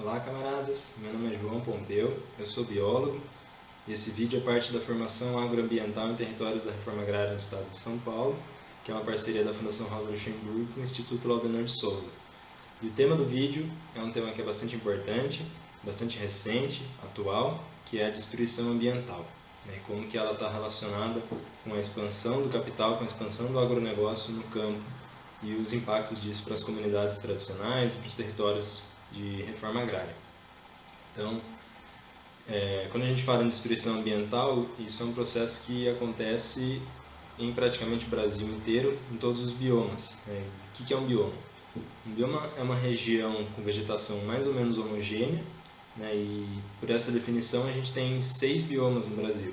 Olá camaradas, meu nome é João Pompeu, eu sou biólogo e esse vídeo é parte da formação agroambiental em territórios da reforma agrária no estado de São Paulo, que é uma parceria da Fundação Rosa Luxemburgo com o Instituto Laudanor de Souza. E o tema do vídeo é um tema que é bastante importante, bastante recente, atual, que é a destruição ambiental, né? Como que ela está relacionada com a expansão do capital, com a expansão do agronegócio no campo e os impactos disso para as comunidades tradicionais e para os territórios de reforma agrária. Então, quando a gente fala em destruição ambiental, isso é um processo que acontece em praticamente o Brasil inteiro, em todos os biomas, né? O que é um bioma? Um bioma é uma região com vegetação mais ou menos homogênea, né? E por essa definição a gente tem 6 biomas no Brasil.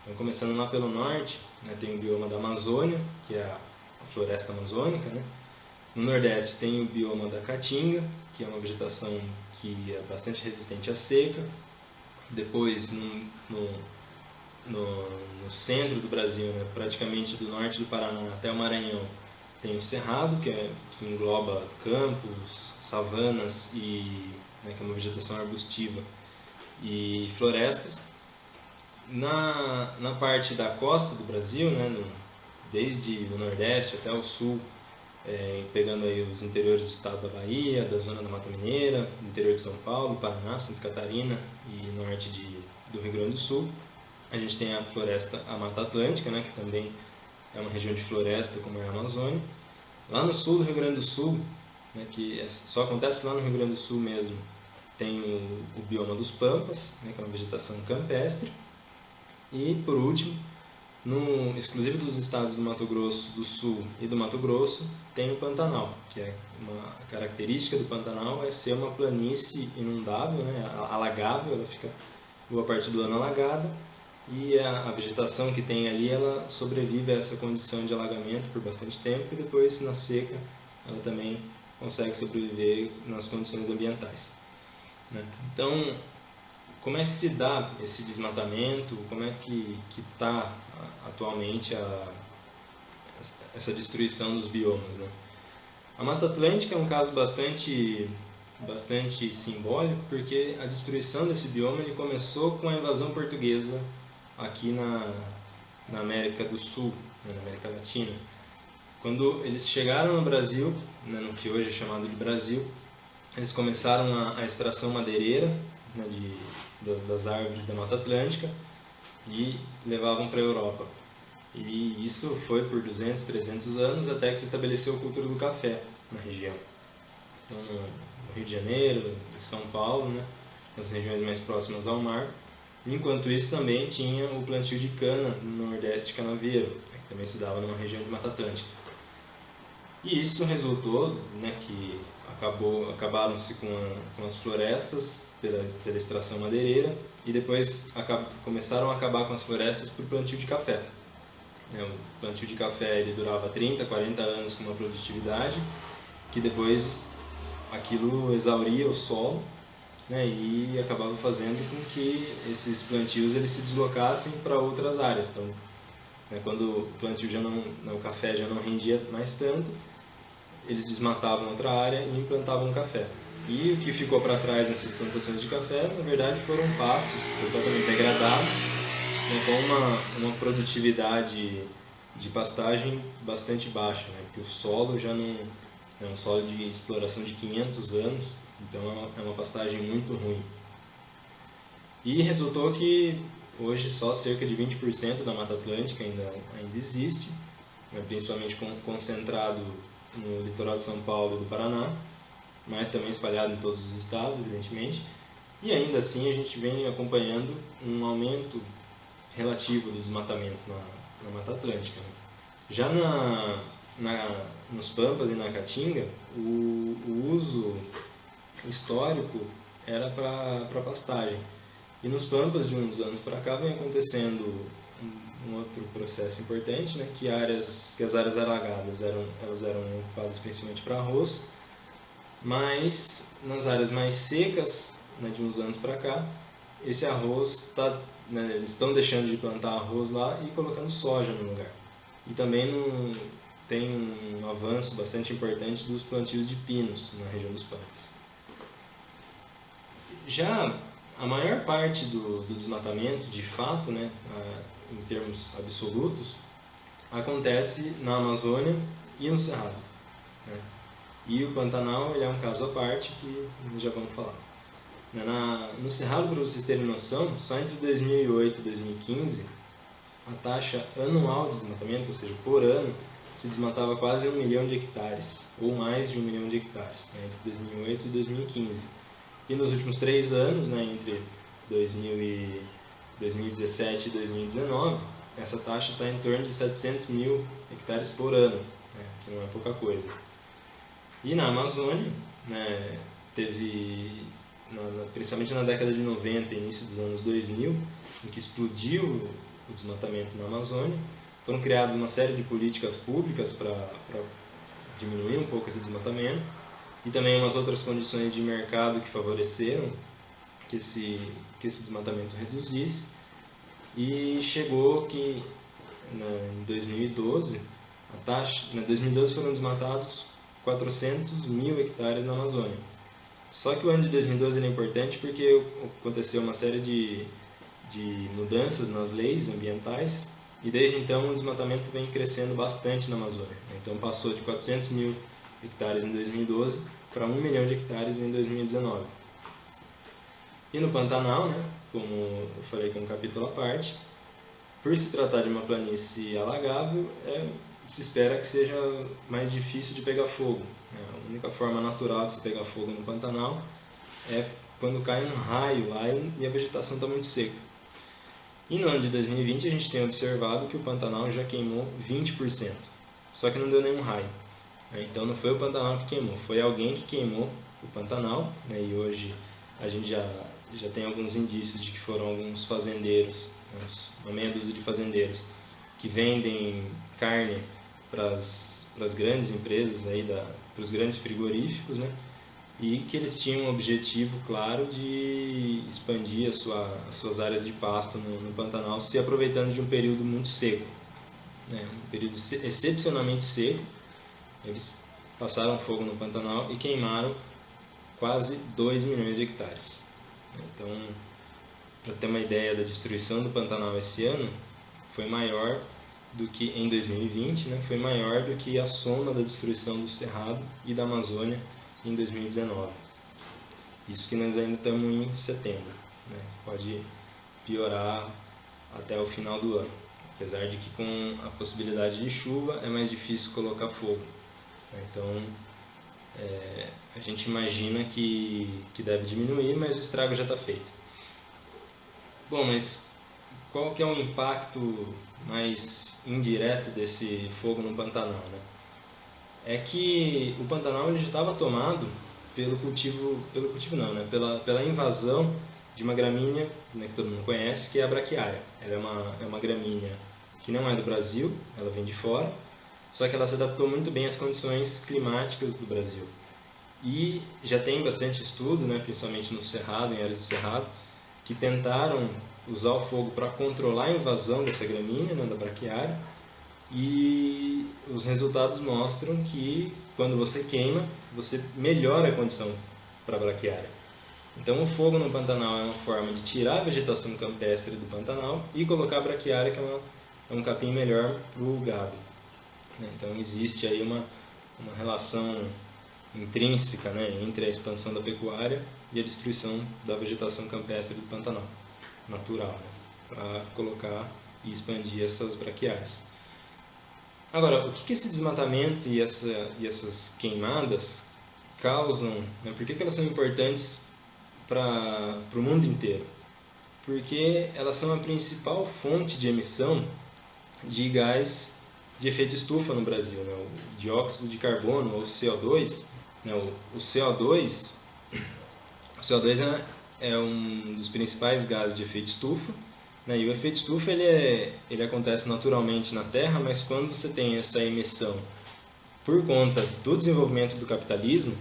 Então, começando lá pelo norte, né, tem o bioma da Amazônia, que é a floresta amazônica, né? No Nordeste tem o bioma da Caatinga, que é uma vegetação que é bastante resistente à seca. Depois, no centro do Brasil, né, praticamente do norte do Paraná até o Maranhão, tem o Cerrado, que engloba campos, savanas, né, que é uma vegetação arbustiva, e florestas. Na parte da costa do Brasil, né, desde o Nordeste até o Sul, pegando aí os interiores do estado da Bahia, da zona da Mata Mineira, do interior de São Paulo, Paraná, Santa Catarina e norte do Rio Grande do Sul. A gente tem a floresta, a Mata Atlântica, né, que também é uma região de floresta, como é a Amazônia. Lá no sul do Rio Grande do Sul, né, que só acontece lá no Rio Grande do Sul mesmo, tem o bioma dos Pampas, né, que é uma vegetação campestre. E, por último, no exclusivo dos estados do Mato Grosso do Sul e do Mato Grosso, tem o Pantanal, que é uma característica do Pantanal é ser uma planície inundável, né, alagável, ela fica boa parte do ano alagada, e a vegetação que tem ali, ela sobrevive a essa condição de alagamento por bastante tempo, e depois, na seca, ela também consegue sobreviver nas condições ambientais, né? Então, como é que se dá esse desmatamento? Como é que está atualmente essa destruição dos biomas, né? A Mata Atlântica é um caso bastante simbólico, porque a destruição desse bioma ele começou com a invasão portuguesa aqui na América do Sul, né, na América Latina. Quando eles chegaram no Brasil, né, no que hoje é chamado de Brasil, eles começaram a extração madeireira, né, das árvores da Mata Atlântica e levavam para a Europa. E isso foi por 200, 300 anos até que se estabeleceu a cultura do café na região. Então, no Rio de Janeiro, em São Paulo, né, nas regiões mais próximas ao mar. Enquanto isso, também tinha o plantio de cana no Nordeste canaveiro, que também se dava numa região de Mata Atlântica. E isso resultou, né, que acabaram-se com as florestas pela extração madeireira e depois começaram a acabar com as florestas por plantio de café. O plantio de café ele durava 30, 40 anos com uma produtividade, que depois aquilo exauria o solo, né, e acabava fazendo com que esses plantios eles se deslocassem para outras áreas. Então, né, quando o plantio o café já não rendia mais tanto, eles desmatavam outra área e implantavam café. E o que ficou para trás nessas plantações de café, na verdade, foram pastos completamente degradados, né, com uma produtividade de pastagem bastante baixa, né, porque o solo já não é um solo de exploração de 500 anos, então é uma pastagem muito ruim. E resultou que hoje só cerca de 20% da Mata Atlântica ainda existe, né, principalmente concentrado no litoral de São Paulo e do Paraná, mas também espalhado em todos os estados, evidentemente. E ainda assim a gente vem acompanhando um aumento relativo do desmatamento na Mata Atlântica, né? Já nos Pampas e na Caatinga, o uso histórico era para pastagem. E nos Pampas, de uns anos para cá, vem acontecendo um outro processo importante, né, que as áreas alagadas elas eram ocupadas principalmente para arroz, mas nas áreas mais secas, né, de uns anos para cá, esse arroz né, eles estão deixando de plantar arroz lá e colocando soja no lugar. E também tem um avanço bastante importante dos plantios de pinos na região dos Pampas. Já a maior parte do desmatamento, de fato, né, em termos absolutos, acontece na Amazônia e no Cerrado, né? E o Pantanal ele é um caso à parte que nós já vamos falar. No Cerrado, para vocês terem noção, só entre 2008 e 2015, a taxa anual de desmatamento, ou seja, por ano, se desmatava quase 1 milhão de hectares, ou mais de 1 milhão de hectares, né, entre 2008 e 2015. E nos últimos 3 anos, né, entre 2017 e 2019, essa taxa está em torno de 700 mil hectares por ano, né, que não é pouca coisa. E na Amazônia, né, teve, principalmente na década de 90 e início dos anos 2000, em que explodiu o desmatamento na Amazônia, foram criadas uma série de políticas públicas para diminuir um pouco esse desmatamento e também umas outras condições de mercado que favoreceram que esse desmatamento reduzisse. E chegou que em 2012, em 2012 foram desmatados 400 mil hectares na Amazônia. Só que o ano de 2012 é importante porque aconteceu uma série de mudanças nas leis ambientais e desde então o desmatamento vem crescendo bastante na Amazônia. Então passou de 400 mil hectares em 2012 para 1 milhão de hectares em 2019. E no Pantanal, né, como eu falei que é um capítulo à parte, por se tratar de uma planície alagável, se espera que seja mais difícil de pegar fogo. A única forma natural de se pegar fogo no Pantanal é quando cai um raio lá e a vegetação está muito seca. E no ano de 2020 a gente tem observado que o Pantanal já queimou 20%, só que não deu nenhum raio. Então não foi o Pantanal que queimou, foi alguém que queimou o Pantanal, né? E hoje a gente já tem alguns indícios de que foram alguns fazendeiros, uma meia dúzia de fazendeiros, que vendem carne para as grandes empresas, para os grandes frigoríficos, né? E que eles tinham um objetivo claro de expandir as suas áreas de pasto no Pantanal, se aproveitando de um período muito seco, né? Um período excepcionalmente seco. Eles passaram fogo no Pantanal e queimaram quase 2 milhões de hectares. Então, para ter uma ideia da destruição do Pantanal esse ano, foi maior do que em 2020, né? Foi maior do que a soma da destruição do Cerrado e da Amazônia em 2019. Isso que nós ainda estamos em setembro, né? Pode piorar até o final do ano, apesar de que com a possibilidade de chuva é mais difícil colocar fogo. Então a gente imagina que deve diminuir, mas o estrago já está feito. Bom, mas qual que é o impacto mais indireto desse fogo no Pantanal, né? É que o Pantanal ele já estava tomado pelo cultivo não, né? Pela invasão de uma gramínea, né, que todo mundo conhece, que é a braquiária. Ela é uma gramínea que não é do Brasil, ela vem de fora, só que ela se adaptou muito bem às condições climáticas do Brasil. E já tem bastante estudo, né, principalmente no Cerrado, em áreas de Cerrado, que tentaram usar o fogo para controlar a invasão dessa gramínea, né, da braquiária, e os resultados mostram que quando você queima, você melhora a condição para a braquiária. Então o fogo no Pantanal é uma forma de tirar a vegetação campestre do Pantanal e colocar a braquiária, que é um capim melhor para o gado. Então existe aí uma relação intrínseca, né, entre a expansão da pecuária e a destruição da vegetação campestre do Pantanal, natural, né, para colocar e expandir essas braquiárias. Agora, o que esse desmatamento e essas queimadas causam, né, por que elas são importantes para o mundo inteiro? Porque elas são a principal fonte de emissão de gás de efeito estufa no Brasil, né, o dióxido de carbono, ou CO2. Né, o CO2 é um dos principais gases de efeito estufa, né, e o efeito estufa ele acontece naturalmente na Terra, mas quando você tem essa emissão por conta do desenvolvimento do capitalismo,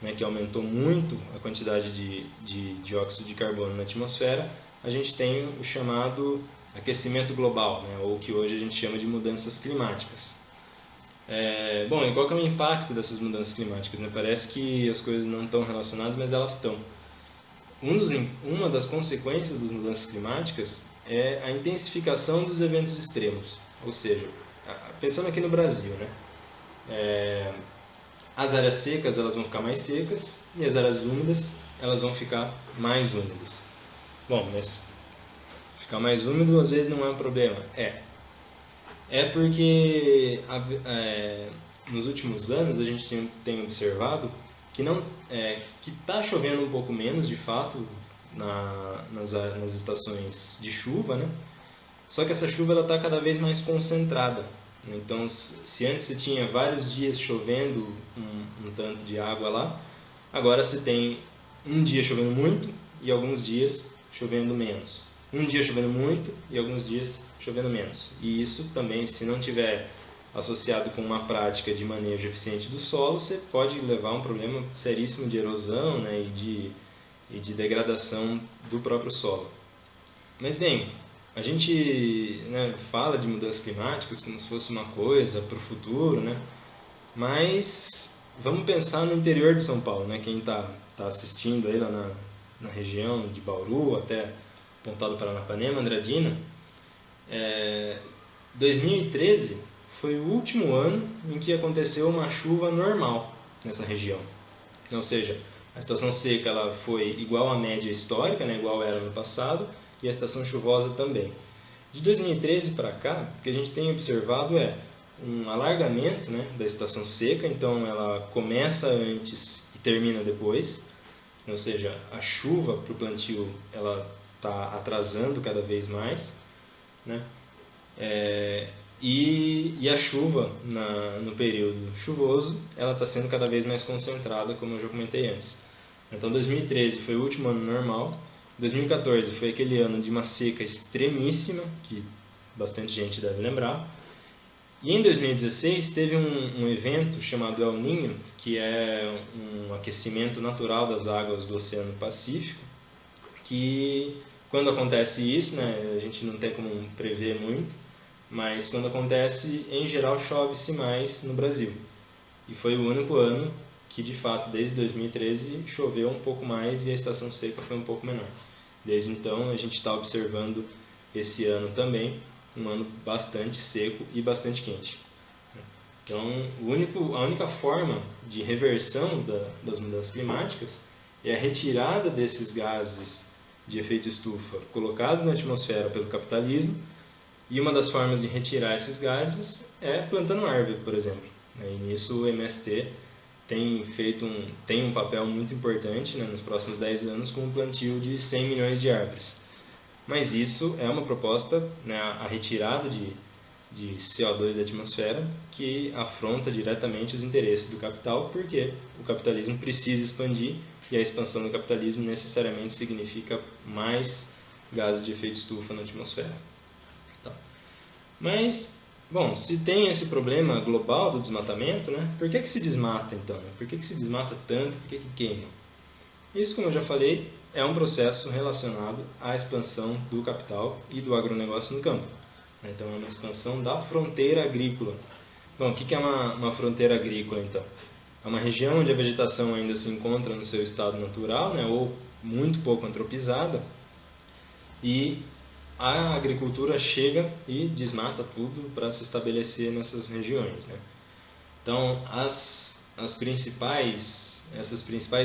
né, que aumentou muito a quantidade de dióxido de carbono na atmosfera, a gente tem o chamado aquecimento global, né, ou que hoje a gente chama de mudanças climáticas. Bom, e qual que é o impacto dessas mudanças climáticas, né? Parece que as coisas não estão relacionadas, mas elas estão. uma das consequências das mudanças climáticas é a intensificação dos eventos extremos. Ou seja, pensando aqui no Brasil, né? As áreas secas elas vão ficar mais secas e as áreas úmidas elas vão ficar mais úmidas. Bom, mas ficar mais úmido às vezes não é um problema. É porque nos últimos anos a gente tem observado que não que está chovendo um pouco menos de fato nas estações de chuva, né? Só que essa chuva ela está cada vez mais concentrada. Então, se antes você tinha vários dias chovendo um tanto de água lá, agora você tem um dia chovendo muito e alguns dias chovendo menos. Um dia chovendo muito e alguns dias chovendo menos. E isso também, se não tiver associado com uma prática de manejo eficiente do solo, você pode levar a um problema seríssimo de erosão, né, e de degradação do próprio solo. Mas bem, a gente, né, fala de mudanças climáticas como se fosse uma coisa para o futuro, né? Mas vamos pensar no interior de São Paulo, né? Quem está assistindo aí lá na região de Bauru, até Pontal do Paranapanema, Andradina, 2013 foi o último ano em que aconteceu uma chuva normal nessa região. Ou seja, a estação seca ela foi igual à média histórica, né, igual era no passado, e a estação chuvosa também. De 2013 para cá, o que a gente tem observado é um alargamento, né, da estação seca, então ela começa antes e termina depois, ou seja, a chuva para o plantio ela está atrasando cada vez mais, né? E a chuva no período chuvoso ela está sendo cada vez mais concentrada, como eu já comentei antes. Então 2013 foi o último ano normal, 2014 foi aquele ano de uma seca extremíssima, que bastante gente deve lembrar, e em 2016 teve um evento chamado El Niño, que é um aquecimento natural das águas do Oceano Pacífico, que quando acontece isso, né, a gente não tem como prever muito, mas quando acontece, em geral chove-se mais no Brasil. E foi o único ano que de fato desde 2013 choveu um pouco mais e a estação seca foi um pouco menor. Desde então a gente está observando esse ano também um ano bastante seco e bastante quente. Então a única forma de reversão das mudanças climáticas é a retirada desses gases de efeito estufa colocados na atmosfera pelo capitalismo, e uma das formas de retirar esses gases é plantando árvore, por exemplo. E nisso o MST tem um papel muito importante, né, nos próximos 10 anos com o plantio de 100 milhões de árvores. Mas isso é uma proposta, né, a retirada de CO2 da atmosfera, que afronta diretamente os interesses do capital, porque o capitalismo precisa expandir e a expansão do capitalismo necessariamente significa mais gases de efeito estufa na atmosfera. Tá. Mas, bom, se tem esse problema global do desmatamento, né, por que se desmata então? Por que se desmata tanto? Por que queima? Isso, como eu já falei, é um processo relacionado à expansão do capital e do agronegócio no campo. Então, é uma expansão da fronteira agrícola. Bom, o que é uma fronteira agrícola, então? É uma região onde a vegetação ainda se encontra no seu estado natural, né, ou muito pouco antropizada, e a agricultura chega e desmata tudo para se estabelecer nessas regiões, né? Então, essas principais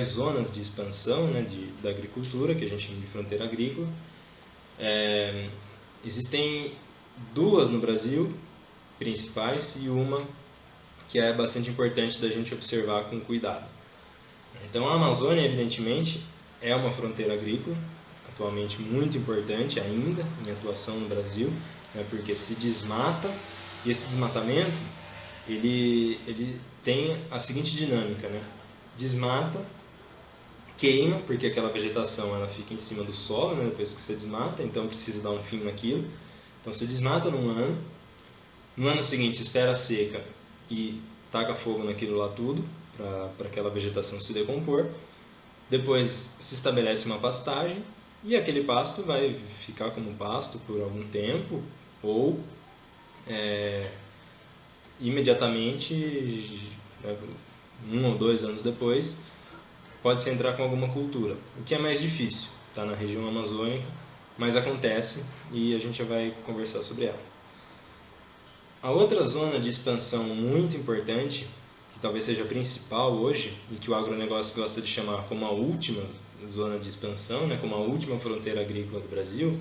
zonas de expansão, né, da agricultura, que a gente chama de fronteira agrícola, existem duas no Brasil principais e uma que é bastante importante da gente observar com cuidado. Então, a Amazônia, evidentemente, é uma fronteira agrícola, atualmente muito importante ainda em atuação no Brasil, né, porque se desmata, e esse desmatamento ele tem a seguinte dinâmica, né? Desmata, queima, porque aquela vegetação ela fica em cima do solo, né, depois que você desmata, então precisa dar um fim naquilo. Então você desmata num ano, no ano seguinte espera a seca e taca fogo naquilo lá tudo, para aquela vegetação se decompor. Depois se estabelece uma pastagem, e aquele pasto vai ficar como pasto por algum tempo, ou imediatamente, né, 1 ou 2 anos depois, pode-se entrar com alguma cultura, o que é mais difícil, está na região amazônica, mas acontece e a gente já vai conversar sobre ela. A outra zona de expansão muito importante, que talvez seja a principal hoje, e que o agronegócio gosta de chamar como a última zona de expansão, né, como a última fronteira agrícola do Brasil,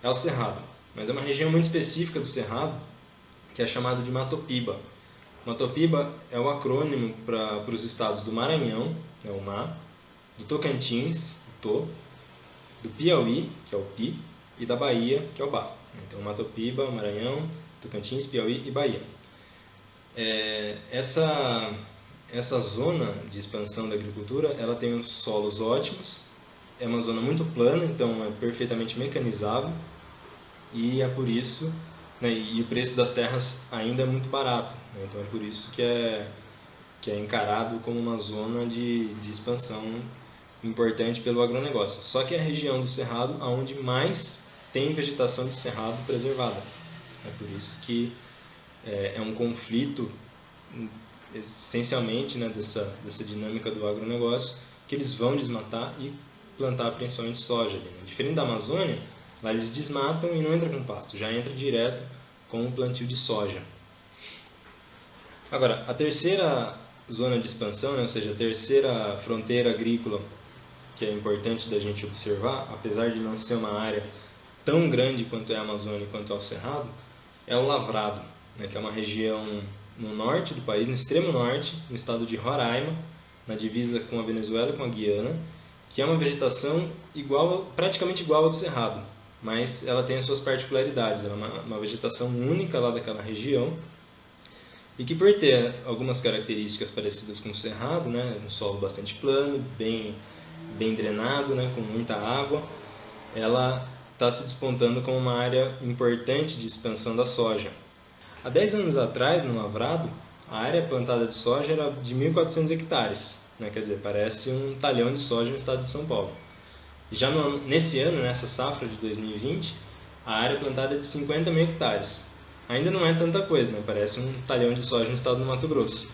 é o Cerrado. Mas é uma região muito específica do Cerrado, que é chamada de Matopiba. Matopiba é o acrônimo para os estados do Maranhão, que é o MA, do Tocantins, o TO, do Piauí, que é o PI, e da Bahia, que é o BA. Então, Matopiba, Maranhão, Tocantins, Piauí e Bahia. Essa zona de expansão da agricultura, ela tem uns solos ótimos, é uma zona muito plana, então é perfeitamente mecanizável, e é por isso, né, e o preço das terras ainda é muito barato, né, então é por isso que é encarado como uma zona de expansão importante pelo agronegócio. Só que é a região do Cerrado onde mais tem vegetação de cerrado preservada. É por isso que é um conflito, essencialmente, né, dessa dinâmica do agronegócio, que eles vão desmatar e plantar principalmente soja ali, né? Diferente da Amazônia, lá eles desmatam e não entra com pasto, já entra direto com o plantio de soja. Agora, a terceira zona de expansão, né, ou seja, a terceira fronteira agrícola que é importante da gente observar, apesar de não ser uma área tão grande quanto é a Amazônia e quanto é o Cerrado, é o Lavrado, né, que é uma região no norte do país, no extremo norte, no estado de Roraima, na divisa com a Venezuela e com a Guiana, que é uma vegetação praticamente igual ao do Cerrado, mas ela tem as suas particularidades. Ela é uma vegetação única lá daquela região e que, por ter algumas características parecidas com o Cerrado, né, um solo bastante plano, bem drenado, né, com muita água, ela está se despontando como uma área importante de expansão da soja. Há 10 anos atrás, no Lavrado, a área plantada de soja era de 1.400 hectares, né? Quer dizer, parece um talhão de soja no estado de São Paulo. E já nesse ano, nessa safra de 2020, a área plantada é de 50 mil hectares. Ainda não é tanta coisa, né? Parece um talhão de soja no estado do Mato Grosso.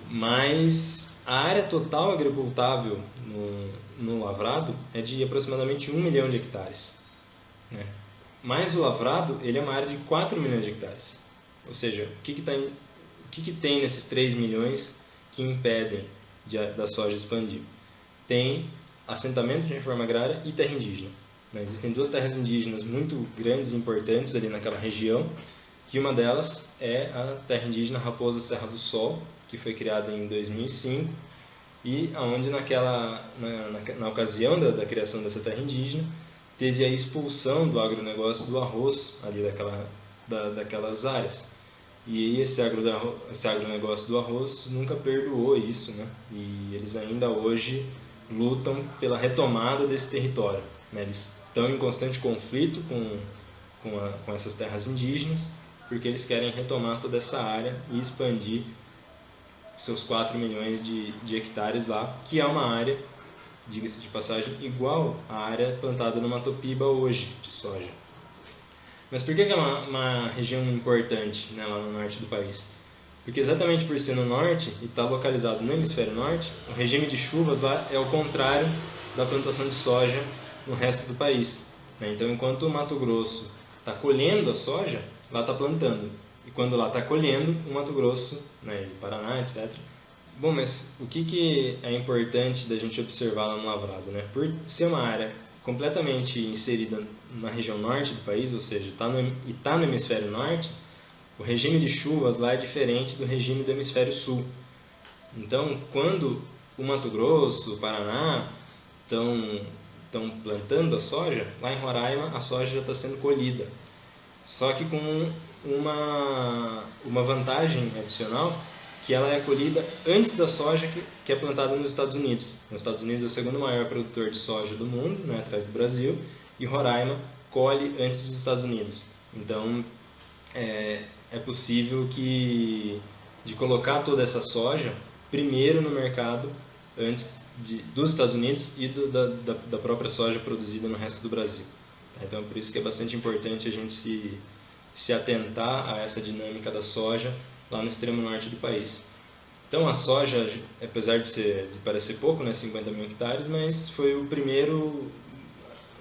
Mas a área total agricultável no Lavrado é de aproximadamente 1 milhão de hectares, né? Mas o Lavrado, ele é uma área de 4 milhões de hectares. Ou seja, o que tem nesses 3 milhões que impedem da soja expandir? Tem assentamento de reforma agrária e terra indígena, né? Existem duas terras indígenas muito grandes e importantes ali naquela região, e uma delas é a terra indígena Raposa Serra do Sol, que foi criada em 2005, e onde na ocasião da criação dessa terra indígena, teve a expulsão do agronegócio do arroz ali daquelas áreas. E esse agronegócio do arroz nunca perdoou isso, né? E eles ainda hoje lutam pela retomada desse território, né? Eles estão em constante conflito com essas terras indígenas, porque eles querem retomar toda essa área e expandir seus 4 milhões de hectares lá, que é uma área, diga-se de passagem, igual à área plantada no Matopiba hoje, de soja. Mas por que é uma região importante, né, lá no norte do país? Porque exatamente por ser no norte e estar localizado no hemisfério norte, o regime de chuvas lá é o contrário da plantação de soja no resto do país, né? Então, enquanto o Mato Grosso está colhendo a soja, lá está plantando. E quando lá está colhendo, o Mato Grosso, né, e Paraná, etc. Bom, mas o que é importante da gente observar lá no Lavrado, né? Por ser uma área completamente inserida na região norte do país, ou seja, está no hemisfério norte, o regime de chuvas lá é diferente do regime do hemisfério sul. Então, quando o Mato Grosso, o Paraná estão plantando a soja, lá em Roraima a soja já está sendo colhida. Só que com uma vantagem adicional, que ela é colhida antes da soja que é plantada nos Estados Unidos. Nos Estados Unidos é o segundo maior produtor de soja do mundo, né, atrás do Brasil, e Roraima colhe antes dos Estados Unidos. Então, é possível de colocar toda essa soja primeiro no mercado antes dos Estados Unidos e da própria soja produzida no resto do Brasil. Então, é por isso que é bastante importante a gente se atentar a essa dinâmica da soja lá no extremo norte do país. Então a soja, apesar de parecer pouco, né, 50 mil hectares, mas foi o primeiro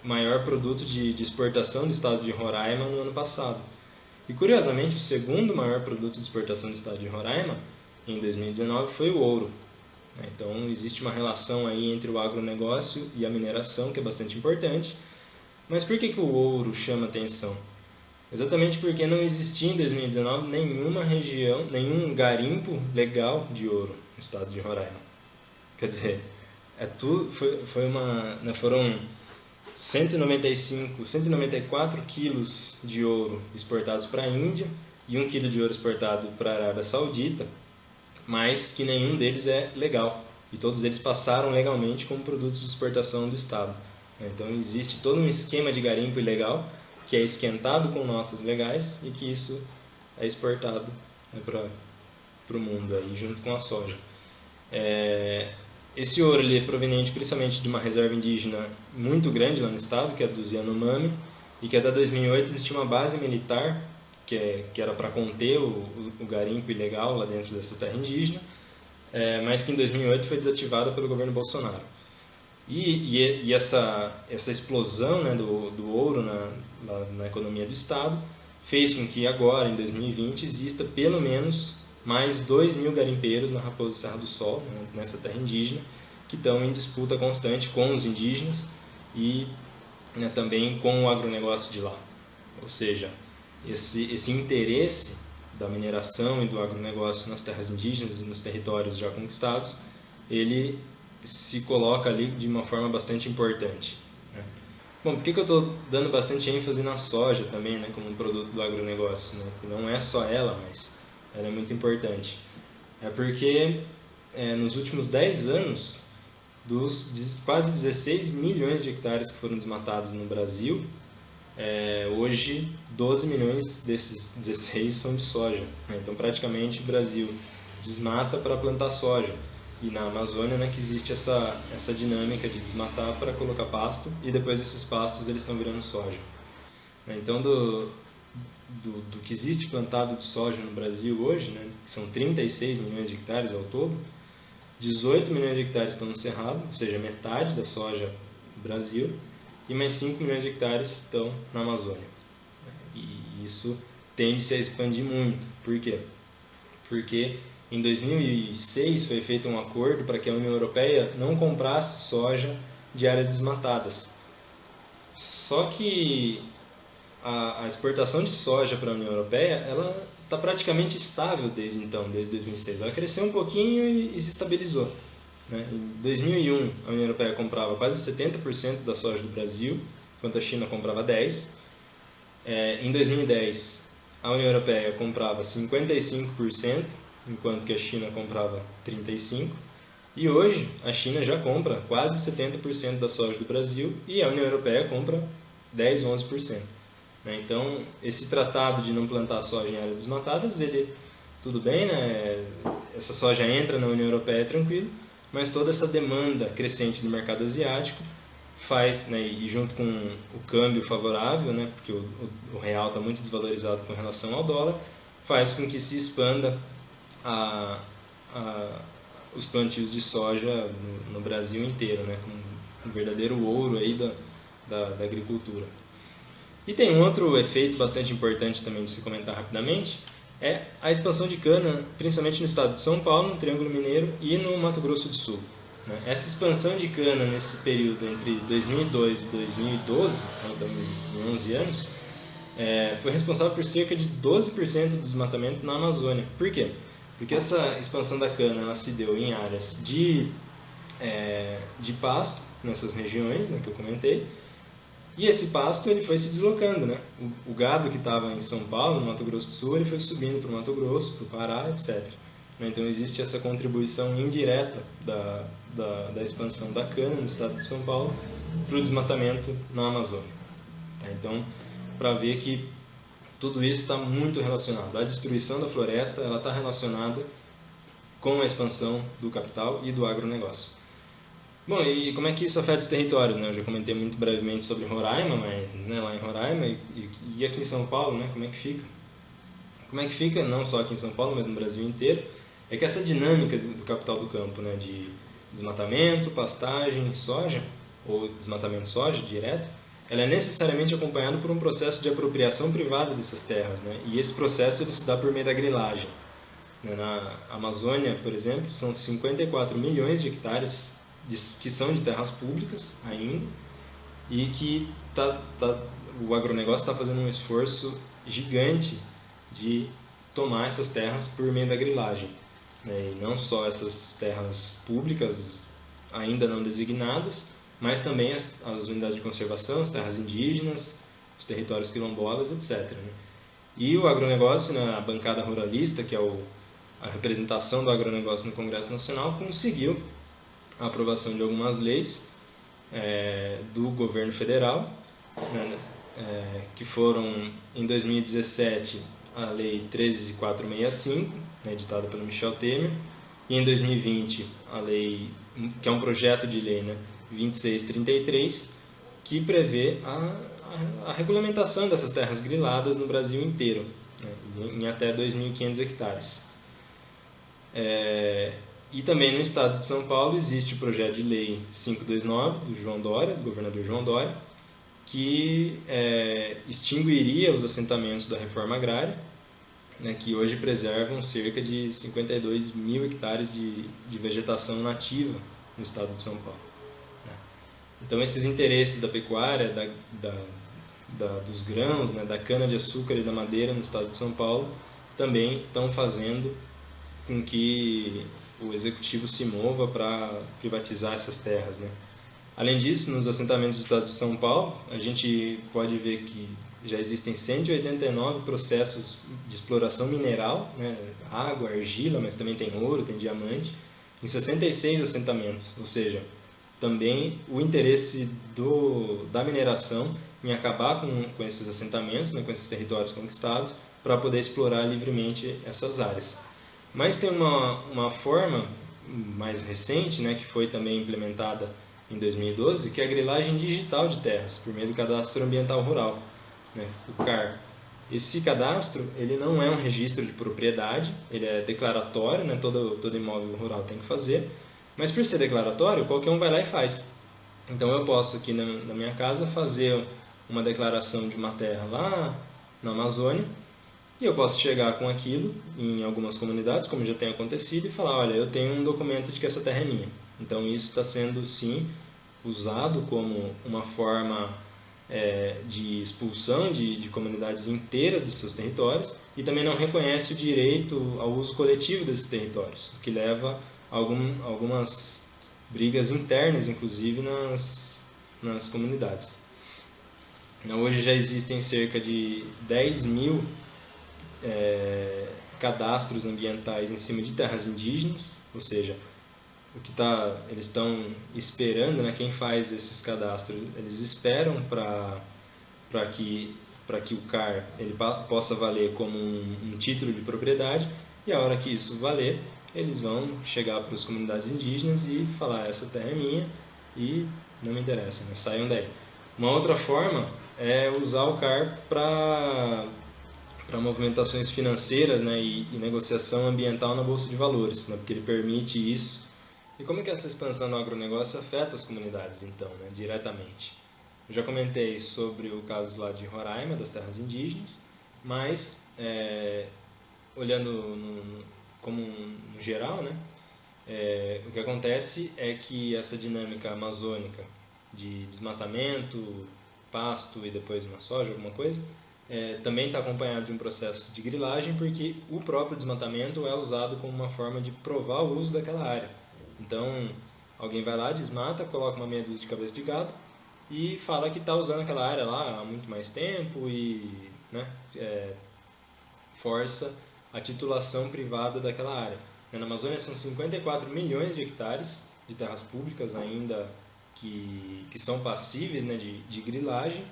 maior produto de exportação do estado de Roraima no ano passado. E curiosamente, o segundo maior produto de exportação do estado de Roraima em 2019 foi o ouro. Então existe uma relação aí entre o agronegócio e a mineração que é bastante importante. Mas por que o ouro chama atenção? Exatamente porque não existia em 2019 nenhuma região, nenhum garimpo legal de ouro no estado de Roraima. Quer dizer, foram 194 quilos de ouro exportados para a Índia e 1 quilo de ouro exportado para a Arábia Saudita, mas que nenhum deles é legal. E todos eles passaram legalmente como produtos de exportação do estado. Então existe todo um esquema de garimpo ilegal que é esquentado com notas legais e que isso é exportado, né, para o mundo aí, junto com a soja. Esse ouro ele é proveniente principalmente de uma reserva indígena muito grande lá no estado, que é dos Yanomami, e que até 2008 existia uma base militar que era para conter o garimpo ilegal lá dentro dessa terra indígena, mas que em 2008 foi desativada pelo governo Bolsonaro. E essa explosão, né, do ouro na economia do estado fez com que agora, em 2020, exista pelo menos mais 2.000 garimpeiros na Raposa Serra do Sol, né, nessa terra indígena, que estão em disputa constante com os indígenas e, né, também com o agronegócio de lá. Ou seja, esse interesse da mineração e do agronegócio nas terras indígenas e nos territórios já conquistados, ele se coloca ali de uma forma bastante importante, né? Bom, por que eu estou dando bastante ênfase na soja também, né, como um produto do agronegócio, né? Que não é só ela, mas ela é muito importante. É porque nos últimos 10 anos, dos quase 16 milhões de hectares que foram desmatados no Brasil, hoje 12 milhões desses 16 são de soja, né? Então praticamente o Brasil desmata para plantar soja. E na Amazônia, né, que existe essa dinâmica de desmatar para colocar pasto e depois esses pastos eles estão virando soja. Então do que existe plantado de soja no Brasil hoje, né, que são 36 milhões de hectares ao todo, 18 milhões de hectares estão no Cerrado, ou seja, metade da soja do Brasil, e mais 5 milhões de hectares estão na Amazônia. E isso tende-se a expandir muito. Por quê? Porque em 2006 foi feito um acordo para que a União Europeia não comprasse soja de áreas desmatadas. Só que a exportação de soja para a União Europeia ela está praticamente estável desde 2006. Ela cresceu um pouquinho e se estabilizou, né? Em 2001 a União Europeia comprava quase 70% da soja do Brasil, enquanto a China comprava 10%. Em 2010 a União Europeia comprava 55%, enquanto que a China comprava 35%. E hoje a China já compra quase 70% da soja do Brasil e a União Europeia compra 10, 11%. Então, esse tratado de não plantar soja em áreas desmatadas, tudo bem, né? Essa soja entra na União Europeia tranquilo, mas toda essa demanda crescente do mercado asiático faz, né, e junto com o câmbio favorável, né, porque o real está muito desvalorizado com relação ao dólar, faz com que se expanda os plantios de soja no Brasil inteiro, né, com um verdadeiro ouro aí da agricultura. E tem um outro efeito bastante importante também de se comentar rapidamente, é a expansão de cana, principalmente no estado de São Paulo, no Triângulo Mineiro e no Mato Grosso do Sul. Essa expansão de cana nesse período entre 2002 e 2012, então em 11 anos, foi responsável por cerca de 12% do desmatamento na Amazônia. Por quê? Porque essa expansão da cana ela se deu em áreas de pasto, nessas regiões, né, que eu comentei, e esse pasto ele foi se deslocando, né? O gado que estava em São Paulo, no Mato Grosso do Sul, ele foi subindo para o Mato Grosso, para o Pará, etc. Então existe essa contribuição indireta da expansão da cana no estado de São Paulo para o desmatamento na Amazônia. Então, para ver que tudo isso está muito relacionado. A destruição da floresta ela está relacionada com a expansão do capital e do agronegócio. Bom, e como é que isso afeta os territórios, né? Eu já comentei muito brevemente sobre Roraima, mas, né, lá em Roraima e aqui em São Paulo, né, como é que fica? Como é que fica, não só aqui em São Paulo, mas no Brasil inteiro, é que essa dinâmica do capital do campo, né, de desmatamento, pastagem, soja, ou desmatamento soja direto, ela é necessariamente acompanhada por um processo de apropriação privada dessas terras, né? E esse processo ele se dá por meio da grilagem. Na Amazônia, por exemplo, são 54 milhões de hectares que são de terras públicas ainda, e que o agronegócio está fazendo um esforço gigante de tomar essas terras por meio da grilagem, né? E não só essas terras públicas ainda não designadas, mas também as unidades de conservação, as terras indígenas, os territórios quilombolas, etc., né? E o agronegócio, na bancada ruralista, que é a representação do agronegócio no Congresso Nacional, conseguiu a aprovação de algumas leis do governo federal, né, que foram, em 2017, a Lei 13.465, né, editada pelo Michel Temer, e em 2020, a lei, que é um projeto de lei, né, 2633, que prevê a regulamentação dessas terras griladas no Brasil inteiro, né, em até 2.500 hectares. E também no estado de São Paulo existe o projeto de lei 529 do João Dória, do governador João Dória, que extinguiria os assentamentos da reforma agrária, né, que hoje preservam cerca de 52 mil hectares de vegetação nativa no estado de São Paulo, né? Então esses interesses da pecuária, dos grãos, né, da cana-de-açúcar e da madeira no estado de São Paulo também estão fazendo com que o executivo se mova para privatizar essas terras, né? Além disso, nos assentamentos do estado de São Paulo, a gente pode ver que já existem 189 processos de exploração mineral, né? Água, argila, mas também tem ouro, tem diamante, em 66 assentamentos, ou seja, também o interesse da mineração em acabar com esses assentamentos, né? Com esses territórios conquistados, para poder explorar livremente essas áreas. Mas tem uma forma mais recente, né, que foi também implementada em 2012, que é a grilagem digital de terras, por meio do Cadastro Ambiental Rural, né, o CAR. Esse cadastro ele não é um registro de propriedade, ele é declaratório, né, todo imóvel rural tem que fazer, mas por ser declaratório, qualquer um vai lá e faz. Então eu posso aqui na minha casa fazer uma declaração de uma terra lá na Amazônia, e eu posso chegar com aquilo em algumas comunidades, como já tem acontecido, e falar, olha, eu tenho um documento de que essa terra é minha. Então isso está sendo, sim, usado como uma forma de expulsão de comunidades inteiras dos seus territórios, e também não reconhece o direito ao uso coletivo desses territórios, o que leva a algumas brigas internas, inclusive, nas comunidades. Hoje já existem cerca de 10 mil cadastros ambientais em cima de terras indígenas, ou seja, eles estão esperando, né, quem faz esses cadastros, eles esperam para que o CAR ele possa valer como um título de propriedade, e a hora que isso valer, eles vão chegar para as comunidades indígenas e falar, essa terra é minha e não me interessa, né, saiam daí. Uma outra forma é usar o CAR para movimentações financeiras, né, e negociação ambiental na Bolsa de Valores, né, porque ele permite isso. E como é que essa expansão do agronegócio afeta as comunidades, então, né, diretamente? Eu já comentei sobre o caso lá de Roraima, das terras indígenas, mas, olhando como no geral, né, o que acontece é que essa dinâmica amazônica de desmatamento, pasto e depois uma soja, alguma coisa, também está acompanhado de um processo de grilagem, porque o próprio desmatamento é usado como uma forma de provar o uso daquela área. Então, alguém vai lá, desmata, coloca uma meia dúzia de cabeça de gado e fala que está usando aquela área lá há muito mais tempo e, né, força a titulação privada daquela área. Na Amazônia são 54 milhões de hectares de terras públicas ainda que são passíveis, né, de grilagem,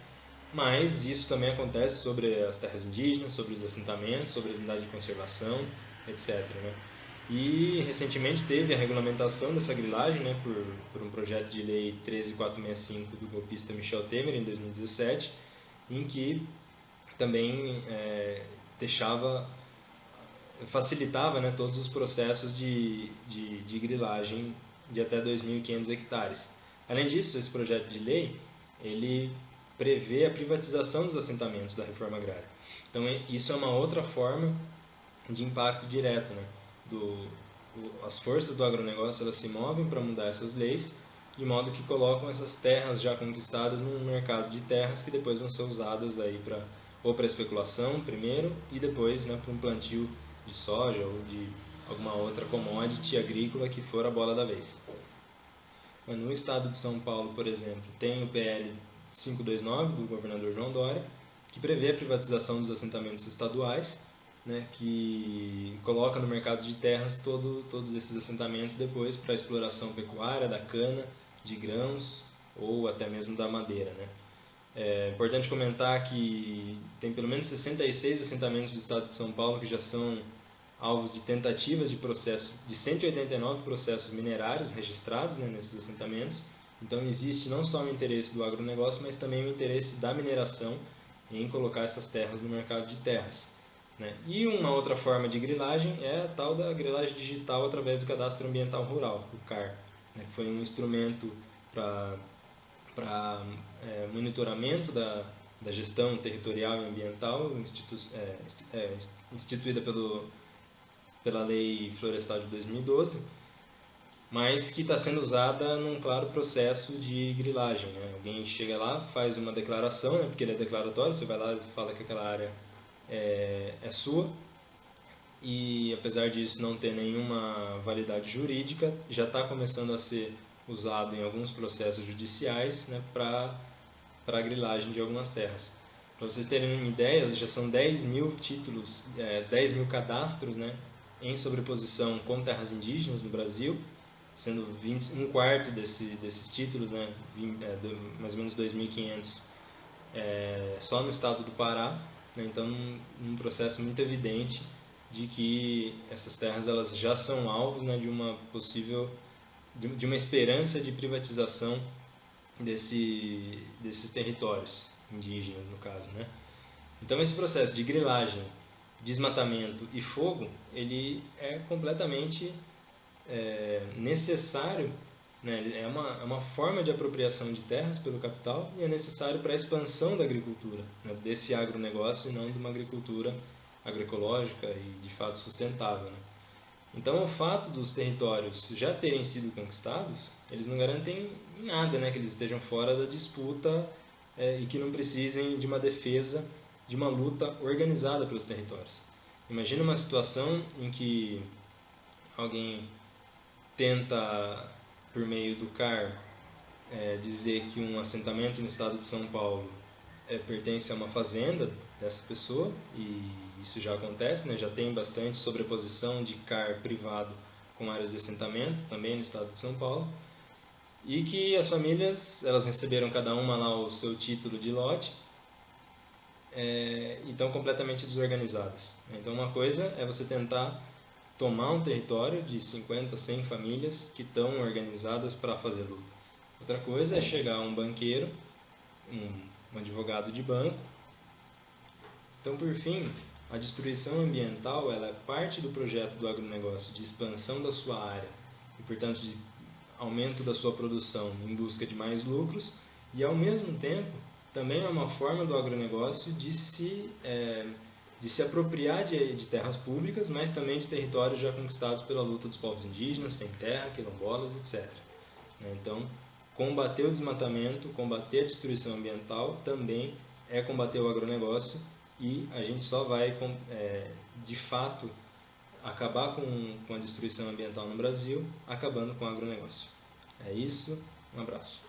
mas isso também acontece sobre as terras indígenas, sobre os assentamentos, sobre as unidades de conservação, etc., né? E recentemente teve a regulamentação dessa grilagem, né, por um projeto de lei 13.465 do golpista Michel Temer, em 2017, em que também deixava facilitava, né, todos os processos de grilagem de até 2.500 hectares. Além disso, esse projeto de lei ele prevê a privatização dos assentamentos da reforma agrária. Então, isso é uma outra forma de impacto direto, né? As forças do agronegócio elas se movem para mudar essas leis, de modo que colocam essas terras já conquistadas num mercado de terras que depois vão ser usadas aí ou para especulação primeiro e depois, né, para um plantio de soja ou de alguma outra commodity agrícola que for a bola da vez. No estado de São Paulo, por exemplo, tem o PL 529 do governador João Dória, que prevê a privatização dos assentamentos estaduais, né, que coloca no mercado de terras todos esses assentamentos depois para exploração pecuária, da cana, de grãos ou até mesmo da madeira. Né? É importante comentar que tem pelo menos 66 assentamentos do estado de São Paulo que já são alvos de tentativas de processo, de 189 processos minerários registrados, né, nesses assentamentos. Então existe não só o interesse do agronegócio, mas também o interesse da mineração em colocar essas terras no mercado de terras. Né? E uma outra forma de grilagem é a tal da grilagem digital através do Cadastro Ambiental Rural, o CAR, né, que foi um instrumento para monitoramento da gestão territorial e ambiental instituída pela Lei Florestal de 2012, mas que está sendo usada num claro processo de grilagem. Né? Alguém chega lá, faz uma declaração, né, porque ele é declaratório, você vai lá e fala que aquela área é sua, e apesar disso não ter nenhuma validade jurídica, já está começando a ser usado em alguns processos judiciais, né, para a grilagem de algumas terras. Para vocês terem uma ideia, já são 10 mil títulos, 10 mil cadastros, né, em sobreposição com terras indígenas no Brasil, sendo um quarto desses títulos, né, mais ou menos 2.500, só no estado do Pará. Né, então, um processo muito evidente de que essas terras elas já são alvos, né, de uma possível, de uma esperança de privatização desses territórios indígenas, no caso, né? Então esse processo de grilagem, desmatamento e fogo, ele é completamente necessário, né? É uma forma de apropriação de terras pelo capital e é necessário para a expansão da agricultura, né? Desse agronegócio e não de uma agricultura agroecológica e de fato sustentável, né? Então, o fato dos territórios já terem sido conquistados, eles não garantem nada, né, que eles estejam fora da disputa e que não precisem de uma defesa, de uma luta organizada pelos territórios. Imagina uma situação em que alguém tenta, por meio do CAR, dizer que um assentamento no estado de São Paulo pertence a uma fazenda dessa pessoa, e isso já acontece, né? Já tem bastante sobreposição de CAR privado com áreas de assentamento, também no estado de São Paulo, e que as famílias elas receberam cada uma lá o seu título de lote e estão completamente desorganizadas. Então uma coisa é você tentar tomar um território de 50, 100 famílias que estão organizadas para fazer luta. Outra coisa é chegar um banqueiro, um advogado de banco. Então, por fim, a destruição ambiental ela é parte do projeto do agronegócio de expansão da sua área e, portanto, de aumento da sua produção em busca de mais lucros e, ao mesmo tempo, também é uma forma do agronegócio de se apropriar de terras públicas, mas também de territórios já conquistados pela luta dos povos indígenas, sem terra, quilombolas, etc. Então, combater o desmatamento, combater a destruição ambiental também é combater o agronegócio e a gente só vai, de fato, acabar com a destruição ambiental no Brasil, acabando com o agronegócio. É isso, um abraço.